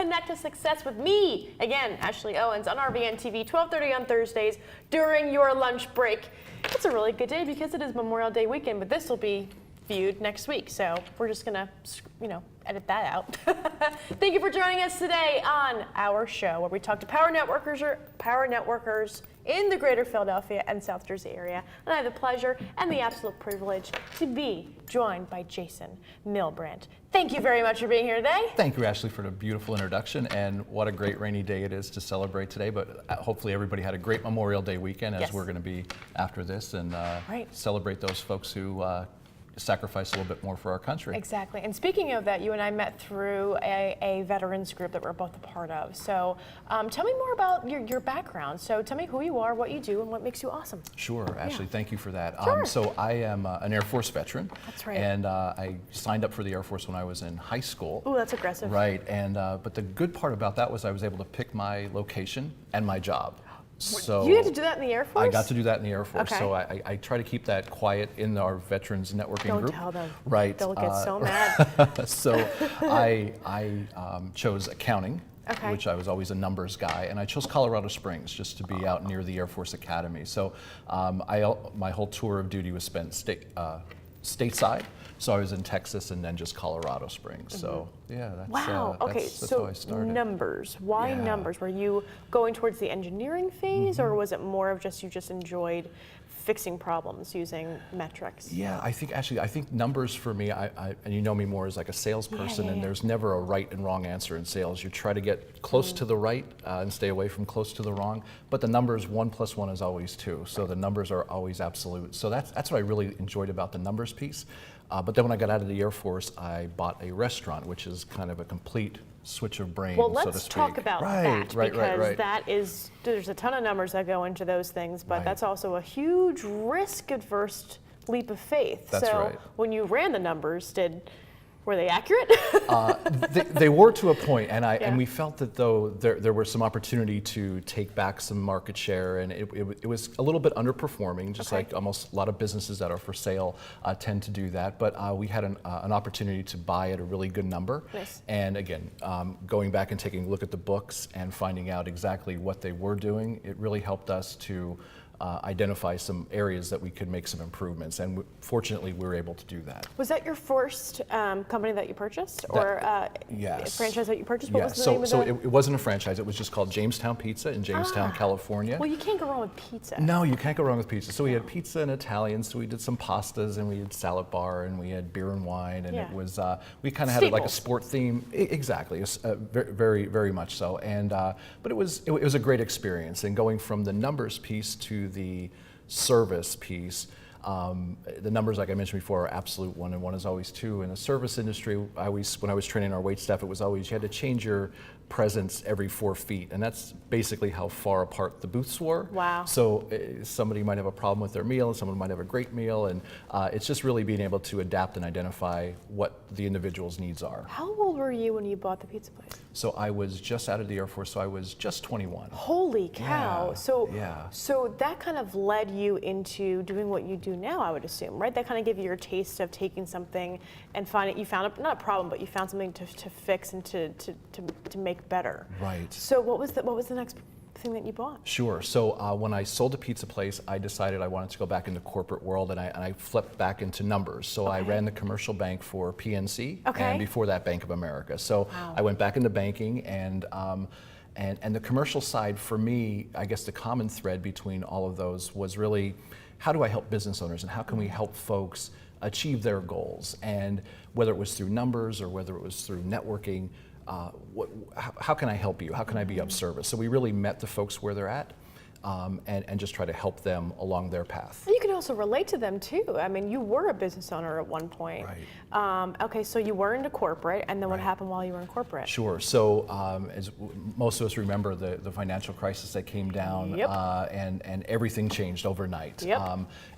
connect to success with me, again, Ashley Owens, on RVN TV, 12:30 on Thursdays during your lunch break. It's a really good day because it is Memorial Day weekend, but this will be viewed next week, so we're just gonna, edit that out. Thank you for joining us today on our show, where we talk to power networkers in the greater Philadelphia and South Jersey area. And I have the pleasure and the absolute privilege to be joined by Jason Milbrandt. Thank you very much for being here today. Thank you, Ashley, for the beautiful introduction, and what a great rainy day it is to celebrate today. But hopefully everybody had a great Memorial Day weekend, as we're going to be after this, and celebrate those folks who sacrifice a little bit more for our country. Exactly. And speaking of that, you and I met through a veterans group that we're both a part of. So tell me more about your background. So tell me who you are, what you do, and what makes you awesome. Sure, Ashley, thank you for that. Sure. So I am an Air Force veteran. That's right. And I signed up for the Air Force when I was in high school. Ooh, that's aggressive. Right, and but the good part about that was I was able to pick my location and my job. So you had to do that in the Air Force? I got to do that in the Air Force. Okay. So I try to keep that quiet in our veterans networking group. Don't tell them. Right. They'll get so mad. So I chose accounting, Okay. which I was always a numbers guy, and I chose Colorado Springs just to be out near the Air Force Academy. So my whole tour of duty was spent stateside. So I was in Texas and then just Colorado Springs. So yeah, that's, wow. Okay, that's so how I started. Numbers. Why numbers? Were you going towards the engineering phase, or was it more of you just enjoyed fixing problems using metrics? Yeah, I think numbers for me, and you know me more as like a salesperson, and there's never a right and wrong answer in sales. You try to get close to the right and stay away from close to the wrong, but the numbers 1 + 1 is always 2. So the numbers are always absolute. So that's what I really enjoyed about the numbers piece. But then when I got out of the Air Force, I bought a restaurant, which is kind of a complete switch of brain, well, so to let's speak. talk about that, because that is, there's a ton of numbers that go into those things, but that's also a huge risk-averse leap of faith. That's so right. when you ran the numbers, were they accurate? They were to a point, and we felt that though there was some opportunity to take back some market share, and it was a little bit underperforming, just like almost a lot of businesses that are for sale tend to do that. But we had an opportunity to buy at a really good number. Nice. And again, going back and taking a look at the books and finding out exactly what they were doing, it really helped us to identify some areas that we could make some improvements, and fortunately we were able to do that. Was that your first company that you purchased, or yes. franchise that you purchased? What was the name of so it wasn't a franchise. It was just called Jamestown Pizza in Jamestown, California. Well, you can't go wrong with pizza. No, you can't go wrong with pizza. So we had pizza and Italian, so we did some pastas, and we had salad bar, and we had beer and wine, and it was, we kind of had it like a sport theme. Exactly, very, very much so. And but it was a great experience, and going from the numbers piece to the service piece. The numbers, like I mentioned before, are absolute 1 and 1 is always 2. In the service industry, when I was training our wait staff, it was always you had to change your presence every 4 feet, and that's basically how far apart the booths were. Wow. So somebody might have a problem with their meal, and someone might have a great meal, and it's just really being able to adapt and identify what the individual's needs are. How old were you when you bought the pizza place? So I was just out of the Air Force, so I was just 21. Holy cow. Yeah. So that kind of led you into doing what you do now, I would assume, right? That kind of gave you your taste of taking something and you found not a problem, but you found something to fix and to make better. Right. So what was the next thing that you bought? Sure. So when I sold the pizza place, I decided I wanted to go back into corporate world, and I flipped back into numbers. So I ran the commercial bank for PNC, and before that, Bank of America. So I went back into banking, and the commercial side for me, I guess the common thread between all of those was really, how do I help business owners, and how can we help folks achieve their goals? And whether it was through numbers or whether it was through networking, how can I help you? How can I be of service? So we really met the folks where they're at, and just try to help them along their path. You can also relate to them too. I mean, you were a business owner at one point. Right. Okay, so you were into corporate, and then what happened while you were in corporate? Sure. So as most of us remember, the financial crisis that came down, and everything changed overnight.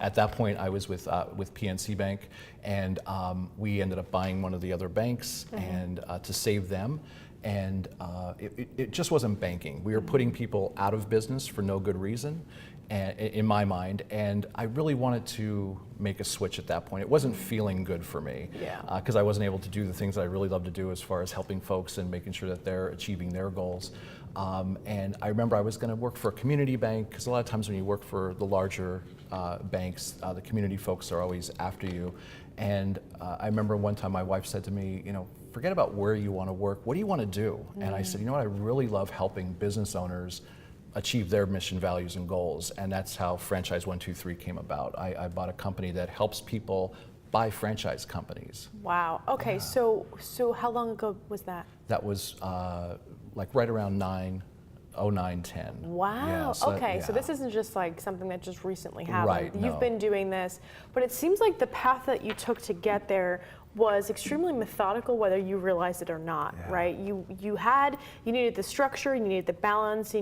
At that point, I was with PNC Bank, and we ended up buying one of the other banks, and to save them. And it just wasn't banking. We were putting people out of business for no good reason, and, in my mind, and I really wanted to make a switch at that point. It wasn't feeling good for me because I wasn't able to do the things that I really love to do as far as helping folks and making sure that they're achieving their goals. And I remember I was going to work for a community bank, because a lot of times when you work for the larger banks, the community folks are always after you. And I remember one time my wife said to me, you know, forget about where you want to work, what do you want to do? And I said, you know what, I really love helping business owners achieve their mission, values, and goals. And that's how Franchise 123 came about. I bought a company that helps people buy franchise companies. Wow. Okay. Yeah. So how long ago was that? That was like right around 09, 10. Wow. Yeah, so okay. So this isn't just like something that just recently happened. Right, You've been doing this, but it seems like the path that you took to get there was extremely methodical, whether you realized it or not, right? You needed the structure, you needed the balance,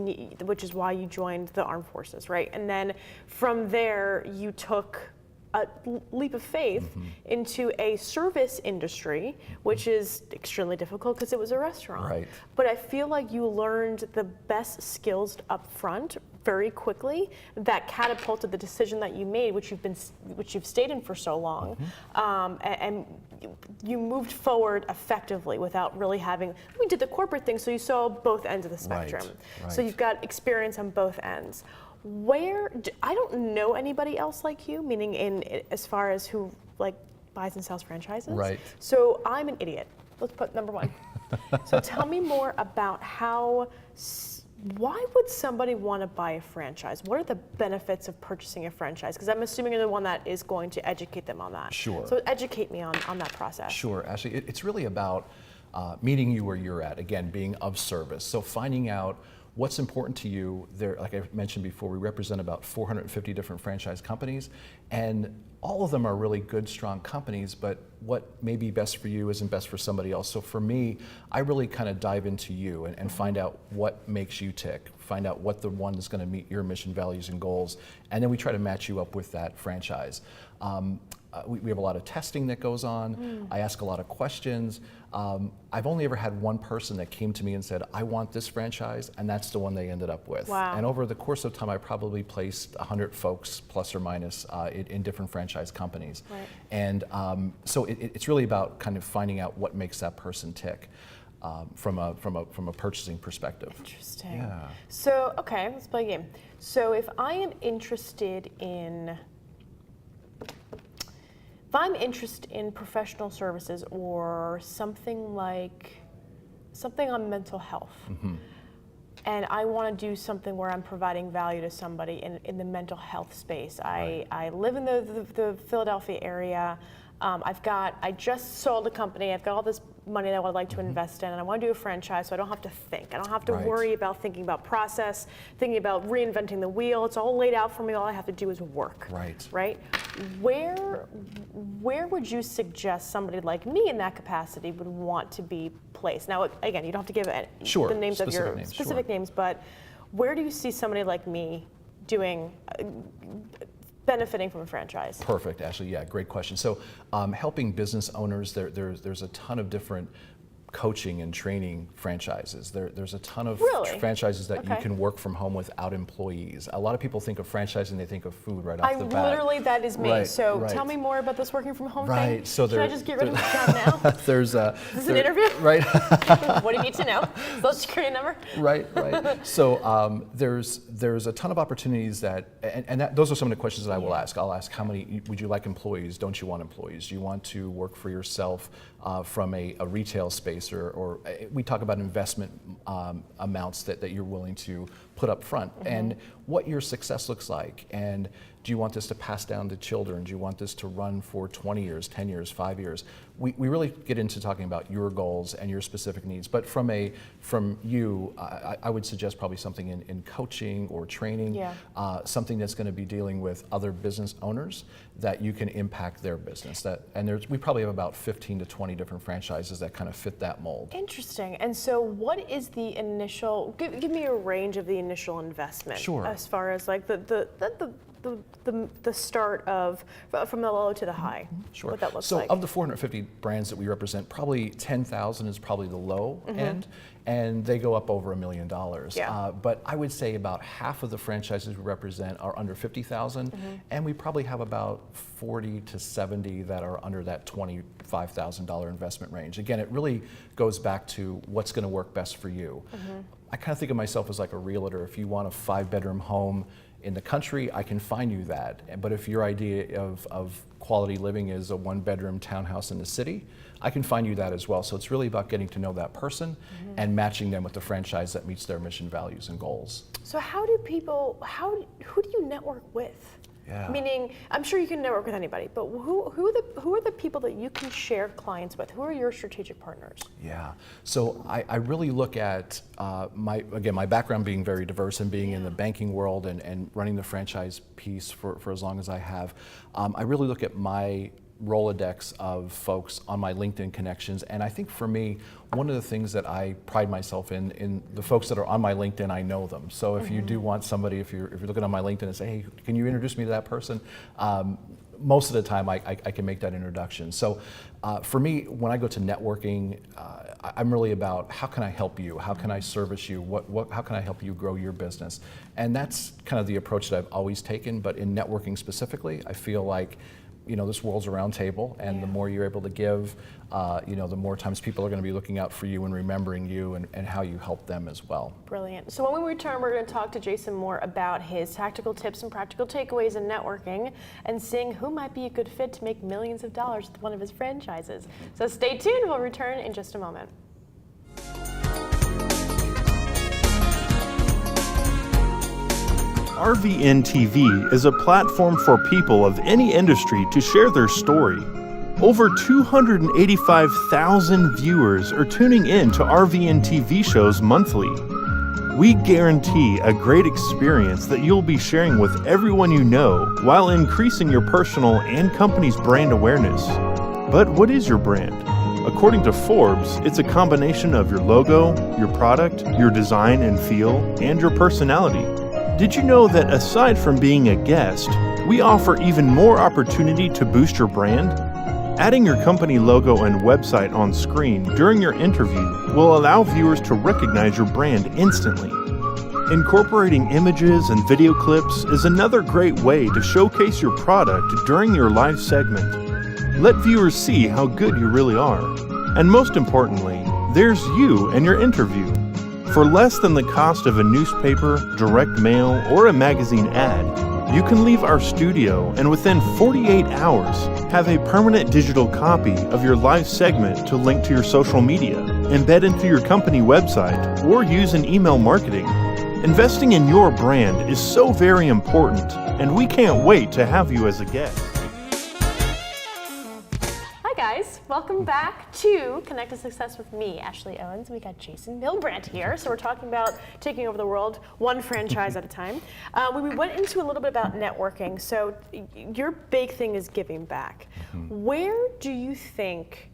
which is why you joined the armed forces, right? And then from there, you took a leap of faith into a service industry, which is extremely difficult because it was a restaurant. Right. But I feel like you learned the best skills up front very quickly that catapulted the decision that you made, which you've stayed in for so long, and you moved forward effectively without really having. We did the corporate thing, so you saw both ends of the spectrum. Right. So you've got experience on both ends. I don't know anybody else like you, meaning as far as who like buys and sells franchises. Right. So I'm an idiot. Let's put number one. So tell me more about why would somebody want to buy a franchise? What are the benefits of purchasing a franchise? Because I'm assuming you're the one that is going to educate them on that. Sure. So educate me on that process. Sure, Ashley. It's really about meeting you where you're at. Again, being of service. So finding out what's important to you. There, like I mentioned before, we represent about 450 different franchise companies, and all of them are really good, strong companies, but what may be best for you isn't best for somebody else. So for me, I really kind of dive into you and find out what makes you tick, find out what the one is going to meet your mission, values, and goals, and then we try to match you up with that franchise. We have a lot of testing that goes on. I ask a lot of questions. I've only ever had one person that came to me and said, I want this franchise, and that's the one they ended up with. Wow. And over the course of time, I probably placed 100 folks, plus or minus, in different franchise companies. Right. And so it's really about kind of finding out what makes that person tick from a purchasing perspective. Interesting. Yeah. So, okay, let's play a game. So if I'm interested in professional services or something on mental health, and I want to do something where I'm providing value to somebody in the mental health space. I live in the Philadelphia area. I just sold a company. I've got all this money that I would like to invest in, and I want to do a franchise, so I don't have to think. I don't have to worry about thinking about process, thinking about reinventing the wheel. It's all laid out for me. All I have to do is work. Right. Where would you suggest somebody like me in that capacity would want to be placed? Now, again, you don't have to give the names of your specific names, but where do you see somebody like me doing? Benefiting from a franchise? Perfect, Ashley. Yeah, great question. So, helping business owners, there's a ton of different coaching and training franchises. There's a ton of franchises that you can work from home without employees. A lot of people think of franchising, they think of food right off the bat. Literally, that is me. So tell me more about this working from home thing. So should I just get rid of the job now? Is this an interview? Right. What do you need to know? Social security number? Right. So there's a ton of opportunities those are some of the questions that I will ask. I'll ask, how many would you like employees? Don't you want employees? Do you want to work for yourself from a retail space, or we talk about investment amounts that you're willing to put up front, and what your success looks like, and do you want this to pass down to children? Do you want this to run for 20 years, 10 years, 5 years? We really get into talking about your goals and your specific needs, but from you, I would suggest probably something in coaching or training, something that's going to be dealing with other business owners that you can impact their business. We probably have about 15 to 20 different franchises that kind of fit that mold. Interesting. And so what is the initial, give me a range of the initial investment? Sure. As far as like the the start of, from the low to the high? Sure. What that looks so like. Of the 450 brands that we represent, probably 10,000 is probably the low end, and they go up over $1 million. Yeah. But I would say about half of the franchises we represent are under 50,000, and we probably have about 40 to 70 that are under that $25,000 investment range. Again, it really goes back to what's going to work best for you. I kind of think of myself as like a realtor. If you want a 5-bedroom home in the country, I can find you that. But if your idea of quality living is a 1-bedroom townhouse in the city, I can find you that as well. So it's really about getting to know that person and matching them with the franchise that meets their mission, values, and goals. So who do you network with? Yeah. Meaning, I'm sure you can network with anybody, but who are the people that you can share clients with? Who are your strategic partners? Yeah, so I really look at my background being very diverse and being in the banking world and running the franchise piece for as long as I have. I really look at my Rolodex of folks on my LinkedIn connections, and I think for me, one of the things that I pride myself in the folks that are on my LinkedIn, I know them. So if you do want somebody, if you're looking on my LinkedIn and say, hey, can you introduce me to that person? Most of the time I can make that introduction. So for me, when I go to networking, I'm really about how can I help you? How can I service you? How can I help you grow your business? And that's kind of the approach that I've always taken, but in networking specifically, I feel like this world's a round table, and the more you're able to give, the more times people are going to be looking out for you and remembering you and how you help them as well. Brilliant. So when we return, we're going to talk to Jason more about his tactical tips and practical takeaways in networking and seeing who might be a good fit to make millions of dollars with one of his franchises. So stay tuned. We'll return in just a moment. RVN TV is a platform for people of any industry to share their story. Over 285,000 viewers are tuning in to RVN TV shows monthly. We guarantee a great experience that you'll be sharing with everyone you know while increasing your personal and company's brand awareness. But what is your brand? According to Forbes, it's a combination of your logo, your product, your design and feel, and your personality. Did you know that aside from being a guest, we offer even more opportunity to boost your brand? Adding your company logo and website on screen during your interview will allow viewers to recognize your brand instantly. Incorporating images and video clips is another great way to showcase your product during your live segment. Let viewers see how good you really are. And most importantly, there's you and your interview. For less than the cost of a newspaper, direct mail, or a magazine ad, you can leave our studio and within 48 hours have a permanent digital copy of your live segment to link to your social media, embed into your company website, or use in email marketing. Investing in your brand is so very important, and we can't wait to have you as a guest. Guys, welcome back to Connect to Success with me, Ashley Owens. We got Jason Milbrandt here, so we're talking about taking over the world one franchise at a time. We went into a little bit about networking. So your big thing is giving back. Where do you think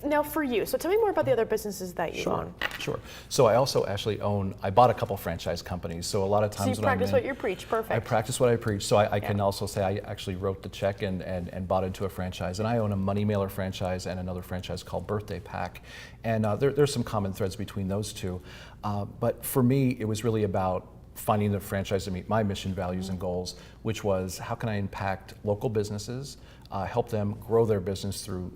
now for you, so tell me more about the other businesses that you own. Sure. So I also actually I bought a couple franchise companies. So a lot of times so you practice what you preach, perfect. I practice what I preach. So I can also say I actually wrote the check and bought into a franchise. And I own a Money Mailer franchise and another franchise called BirthdayPak. And there's some common threads between those two. But for me, it was really about finding the franchise to meet my mission, values, and goals, which was how can I impact local businesses, help them grow their business through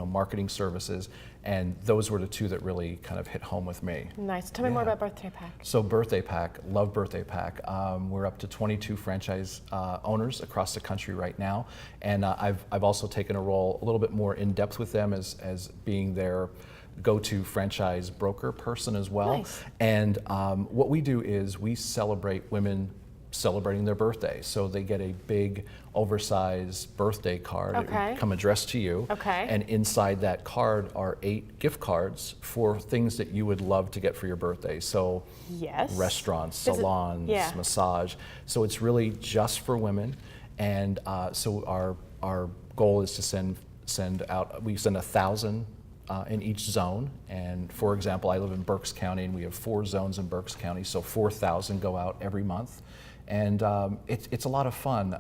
marketing services, and those were the two that really kind of hit home with me. Nice. Tell me more about BirthdayPak. So BirthdayPak, love BirthdayPak. We're up to 22 franchise owners across the country right now, and I've also taken a role a little bit more in depth with them as being their go-to franchise broker person as well. Nice. And what we do is we celebrate women celebrating their birthday. So they get a big oversized birthday card, come addressed to you. And inside that card are 8 gift cards for things that you would love to get for your birthday. So restaurants, salons, massage. So it's really just for women. And so our goal is to send out, we send 1,000 in each zone. And for example, I live in Berks County and we have 4 zones in Berks County. So 4,000 go out every month. And it's a lot of fun.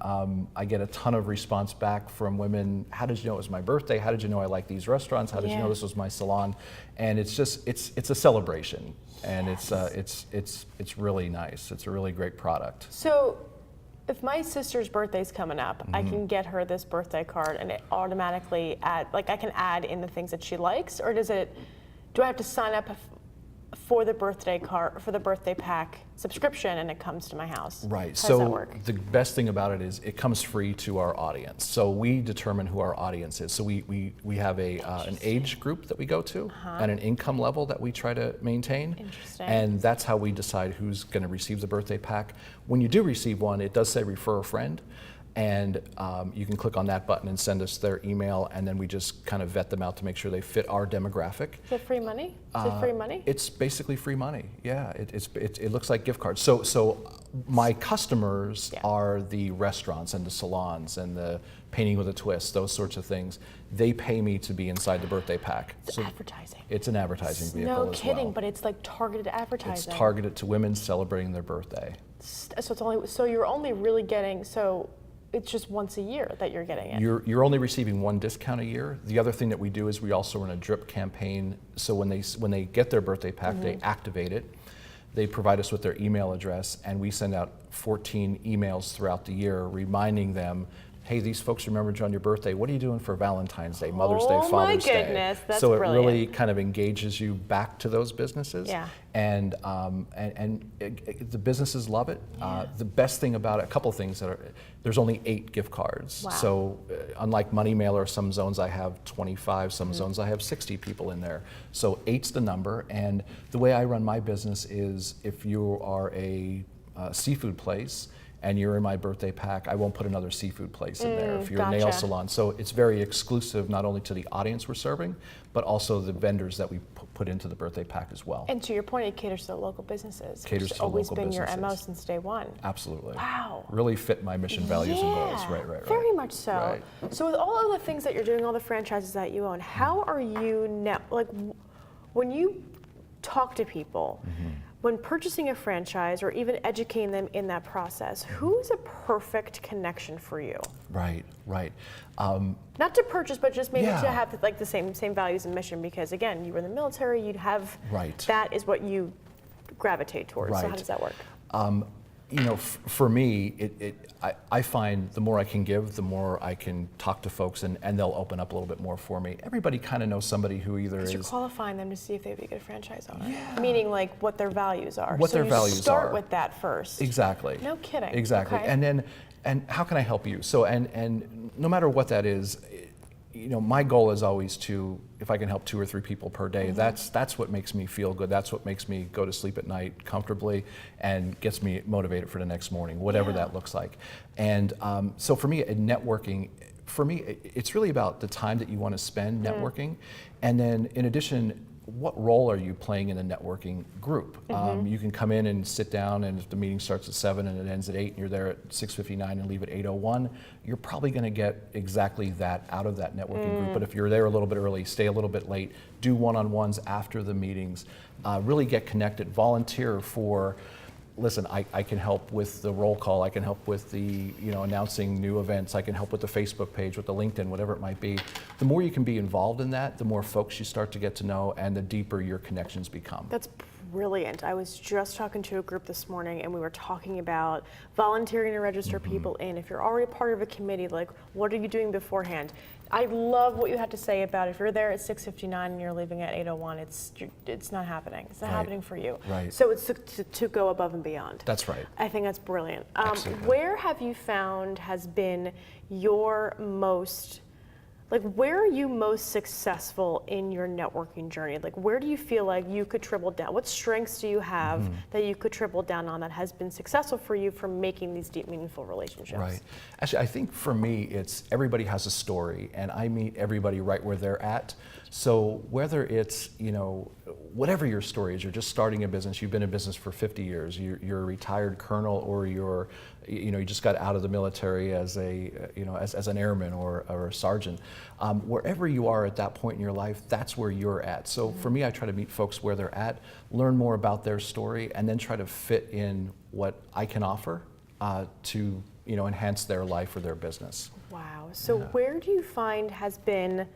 I get a ton of response back from women. How did you know it was my birthday? How did you know I like these restaurants? How did you know this was my salon? And it's just it's a celebration, and it's really nice. It's a really great product. So, if my sister's birthday's coming up, I can get her this birthday card, and it automatically I can add in the things that she likes, or do I have to sign up for the birthday card, for the birthday pack subscription, and it comes to my house? Right. How so does that work? The best thing about it is it comes free to our audience. So we determine who our audience is. So we have an age group that we go to, and an income level that we try to maintain. Interesting. And that's how we decide who's going to receive the birthday pack. When you do receive one, it does say refer a friend. And you can click on that button and send us their email, and then we just kind of vet them out to make sure they fit our demographic. Is it free money? Is it free money? It's basically free money. Yeah, it looks like gift cards. So my customers are the restaurants and the salons and the painting with a twist, those sorts of things. They pay me to be inside the birthday pack. It's advertising. It's an advertising vehicle as well. No kidding, but it's like targeted advertising. It's targeted to women celebrating their birthday. So you're only really getting it's just once a year that you're getting it. You're only receiving one discount a year. The other thing that we do is we also run a drip campaign. So when they get their birthday pack, they activate it. They provide us with their email address, and we send out 14 emails throughout the year reminding them, hey, these folks remembered you on your birthday. What are you doing for Valentine's Day, Mother's Day, Father's Day? Oh my goodness, that's so it brilliant. really kind of engages you back to those businesses. Yeah. And the businesses love it. The best thing about it, a couple of things there's only 8 gift cards. Wow. So unlike Money Mailer, some zones I have 25, some zones I have 60 people in there. So 8's the number. And the way I run my business is if you are a seafood place, and you're in my birthday pack, I won't put another seafood place in there. If you're a nail salon, so it's very exclusive, not only to the audience we're serving, but also the vendors that we put into the birthday pack as well. And to your point, it caters to local businesses. Caters which has to always local been businesses. your MO since day one. Absolutely. Wow. Really fit my mission, values, and goals. Right. Very much so. Right. So with all of the things that you're doing, all the franchises that you own, how are you now? Like, when you talk to people. When purchasing a franchise or even educating them in that process, who is a perfect connection for you? Right. Not to purchase, but just maybe Yeah. to have like the same values and mission. Because again, you were in the military, you'd have that is what you gravitate towards. So how does that work? For me, I find the more I can give, the more I can talk to folks, and they'll open up a little bit more for me. Everybody kind of knows somebody who either is... You're qualifying them to see if they'd be a good franchise owner. Yeah. Meaning like what their values are. What their values are. Start with that first. Exactly. No kidding. Exactly. Okay. And how can I help you? So and no matter what that is, my goal is always to, if I can help 2 or 3 people per day, that's what makes me feel good. That's what makes me go to sleep at night comfortably and gets me motivated for the next morning, whatever that looks like. And so for me, networking, it's really about the time that you want to spend networking. And then in addition, what role are you playing in the networking group? You can come in and sit down, and if the meeting starts at 7 and it ends at 8 and you're there at 6:59 and leave at 8:01, you're probably going to get exactly that out of that networking group. But if you're there a little bit early, stay a little bit late, do one-on-ones after the meetings, really get connected, volunteer for... Listen, I can help with the roll call, I can help with the announcing new events, I can help with the Facebook page, with the LinkedIn, whatever it might be. The more you can be involved in that, the more folks you start to get to know, and the deeper your connections become. That's brilliant. I was just talking to a group this morning, and we were talking about volunteering to register people in. If you're already part of a committee, like, what are you doing beforehand? I love what you had to say about if you're there at 6:59 and you're leaving at 8:01, it's not happening. It's not happening for you. Right. So it's to go above and beyond. That's right. I think that's brilliant. Absolutely. Where have you found has been your most... where are you most successful in your networking journey? Like, where do you feel like you could triple down? What strengths do you have that you could triple down on that has been successful for you for making these deep, meaningful relationships? Right. Actually, I think for me, it's everybody has a story, and I meet everybody right where they're at. So whether it's, whatever your story is, you're just starting a business, you've been in business for 50 years, you're a retired colonel, or you just got out of the military as as an airman or a sergeant. Wherever you are at that point in your life, that's where you're at. So for me, I try to meet folks where they're at, learn more about their story, and then try to fit in what I can offer. to enhance their life or their business. Wow. So where do you find has been,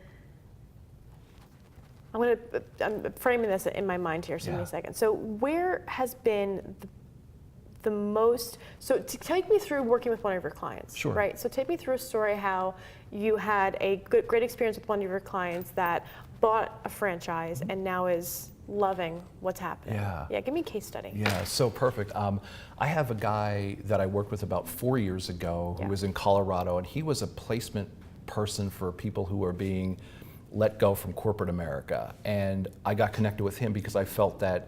I'm framing this in my mind here, so give me a second. So where has been the most, so to take me through working with one of your clients, Sure. right? So take me through a story how you had a great experience with one of your clients that bought a franchise and now is loving what's happening. Yeah, give me a case study. Yeah, so perfect. I have a guy that I worked with about 4 years ago who was in Colorado, and he was a placement person for people who were being let go from corporate America. And I got connected with him because I felt that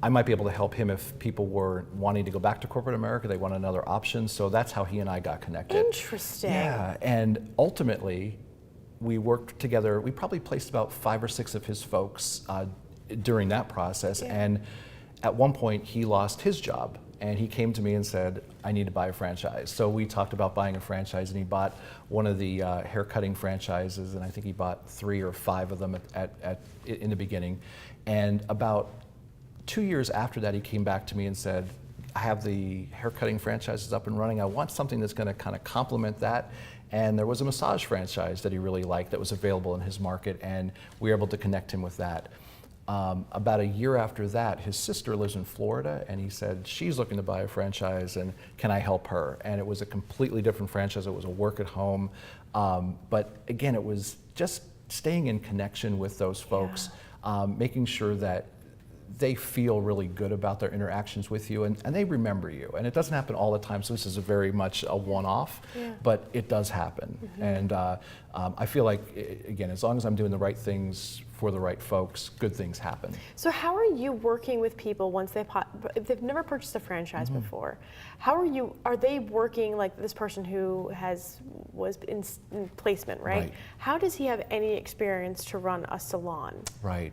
I might be able to help him if people were wanting to go back to corporate America, they want another option. So that's how he and I got connected. Interesting. Yeah, and ultimately, we worked together. We probably placed about 5 or 6 of his folks during that process. And at one point, he lost his job. And he came to me and said, I need to buy a franchise. So we talked about buying a franchise, and he bought one of the haircutting franchises, and I think he bought 3 or 5 of them in the beginning. And about 2 years after that, he came back to me and said, I have the haircutting franchises up and running. I want something that's going to kind of complement that. And there was a massage franchise that he really liked that was available in his market, and we were able to connect him with that. About a year after that, his sister lives in Florida, and he said, she's looking to buy a franchise, and can I help her? And it was a completely different franchise. It was a work at home. But again, it was just staying in connection with those folks, making sure that they feel really good about their interactions with you, and they remember you. And it doesn't happen all the time, so this is very much a one-off, but it does happen. And I feel like, again, as long as I'm doing the right things for the right folks, good things happen. So how are you working with people once if they've never purchased a franchise before? Are they working like this person who was in placement, right? How does he have any experience to run a salon? Right.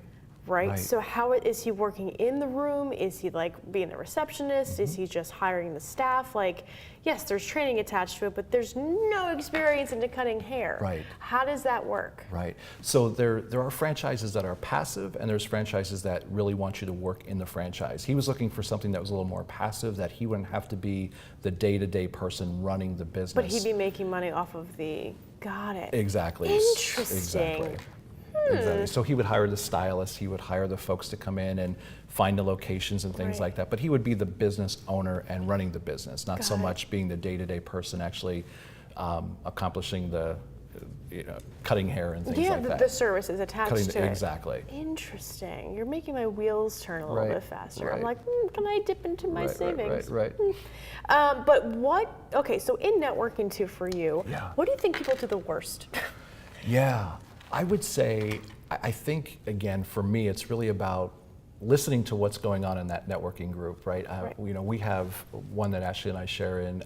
So how is he working in the room? Is he like being the receptionist? Is he just hiring the staff? Like, yes, there's training attached to it, but there's no experience into cutting hair. How does that work? So there are franchises that are passive, and there's franchises that really want you to work in the franchise. He was looking for something that was a little more passive, that he wouldn't have to be the day-to-day person running the business. But he'd be making money off of got it. Exactly. Interesting. Exactly. So he would hire the stylist, he would hire the folks to come in and find the locations and things like that. But he would be the business owner and running the business, not so much being the day-to-day person actually accomplishing the cutting hair and things like that. The services attached to it. Exactly. Interesting. You're making my wheels turn a little bit faster. I'm like, can I dip into my savings? But so in networking too for you, what do you think people do the worst? I would say, I think, again, for me, it's really about listening to what's going on in that networking group, right? We have one that Ashley and I share in,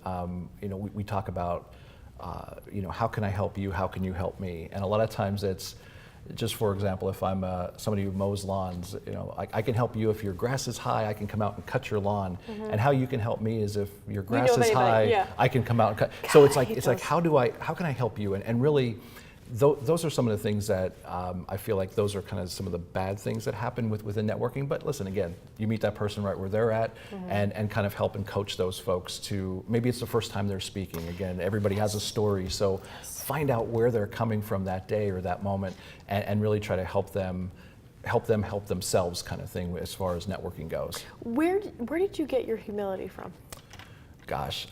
we talk about, how can I help you? How can you help me? And a lot of times it's, just for example, if I'm somebody who mows lawns, I can help you if your grass is high, I can come out and cut your lawn. And how you can help me is if your grass is high, I can come out and cut. So it's like, how can I help you? And really, those are some of the things that I feel like those are kind of some of the bad things that happen within networking. But listen, again, you meet that person right where they're at, and kind of help and coach those folks to, maybe it's the first time they're speaking. Again, everybody has a story, so find out where they're coming from that day or that moment, and really try to help them help themselves, kind of thing, as far as networking goes. Where did you get your humility from? Gosh.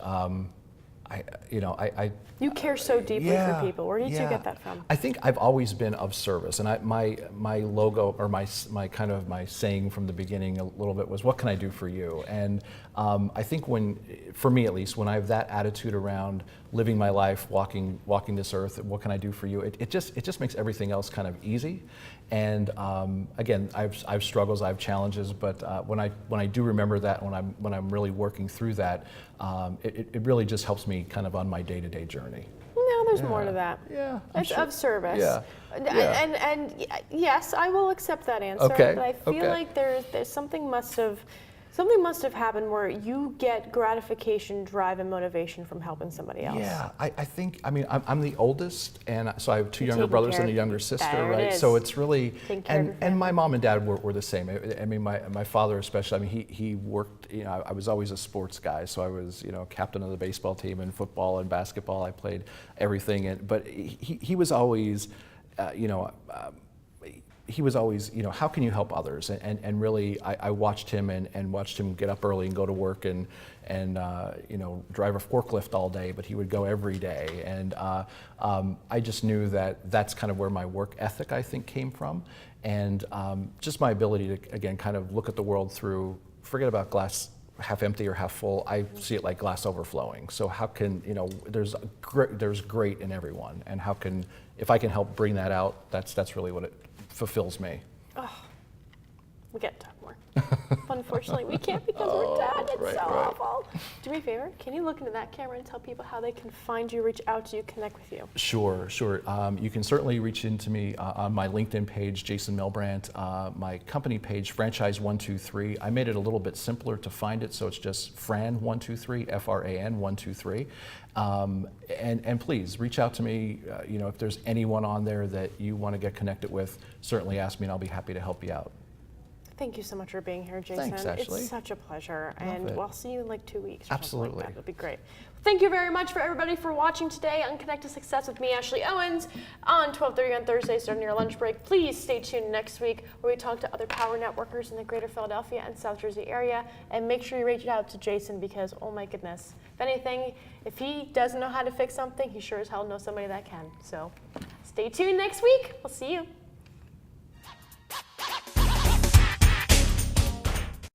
You care so deeply for people. Where did you get that from? I think I've always been of service, and my logo, or my saying from the beginning a little bit was, "What can I do for you?" And I think for me at least, when I have that attitude around living my life, walking this earth, what can I do for you? It just makes everything else kind of easy. And again, I've struggles, I have challenges, but when I do remember that, when I'm really working through that, it really just helps me kind of on my day-to-day journey. No, there's more to that. It's of service. And yes, I will accept that answer. Okay. But I feel like there's something must have Something must have happened where you get gratification, drive, and motivation from helping somebody else. Yeah, I think, I mean, I'm the oldest, and so I have two You're younger taking brothers care and a of- younger sister, there it right? is. So it's really, Taking care of your and my family. mom and dad were the same. I mean, my father especially, I mean, he worked, you know, I was always a sports guy, so I was, you know, captain of the baseball team and football and basketball. I played everything, but he was always, you know, he was always, you know, how can you help others? And really, I watched him and watched him get up early and go to work and you know, drive a forklift all day, but he would go every day. And I just knew that that's kind of where my work ethic, I think, came from. And just my ability to, again, kind of look at the world through, forget about glass half empty or half full, I see it like glass overflowing. So how can, you know, there's great in everyone. And how can, if I can help bring that out, that's really what it fulfills me. Oh, we get to talk more. Unfortunately, we can't because we're done. It's right, so right. awful. Do me a favor. Can you look into that camera and tell people how they can find you, reach out to you, connect with you? Sure. You can certainly reach into me on my LinkedIn page, Jason Milbrandt, my company page, Franchise123. I made it a little bit simpler to find it, so it's just Fran123, Fran123. And please reach out to me. You know, if there's anyone on there that you want to get connected with, certainly ask me, and I'll be happy to help you out. Thank you so much for being here, Jason. Thanks, Ashley. It's such a pleasure. Love And it. we'll see you in like 2 weeks. Or something Absolutely. like that. It'll be great. Thank you very much for everybody for watching today on Connect to Success with me, Ashley Owens, on 12:30 on Thursdays during your lunch break. Please stay tuned next week where we talk to other power networkers in the greater Philadelphia and South Jersey area. And make sure you reach out to Jason because, oh my goodness, if anything, if he doesn't know how to fix something, he sure as hell knows somebody that can. So stay tuned next week. We'll see you.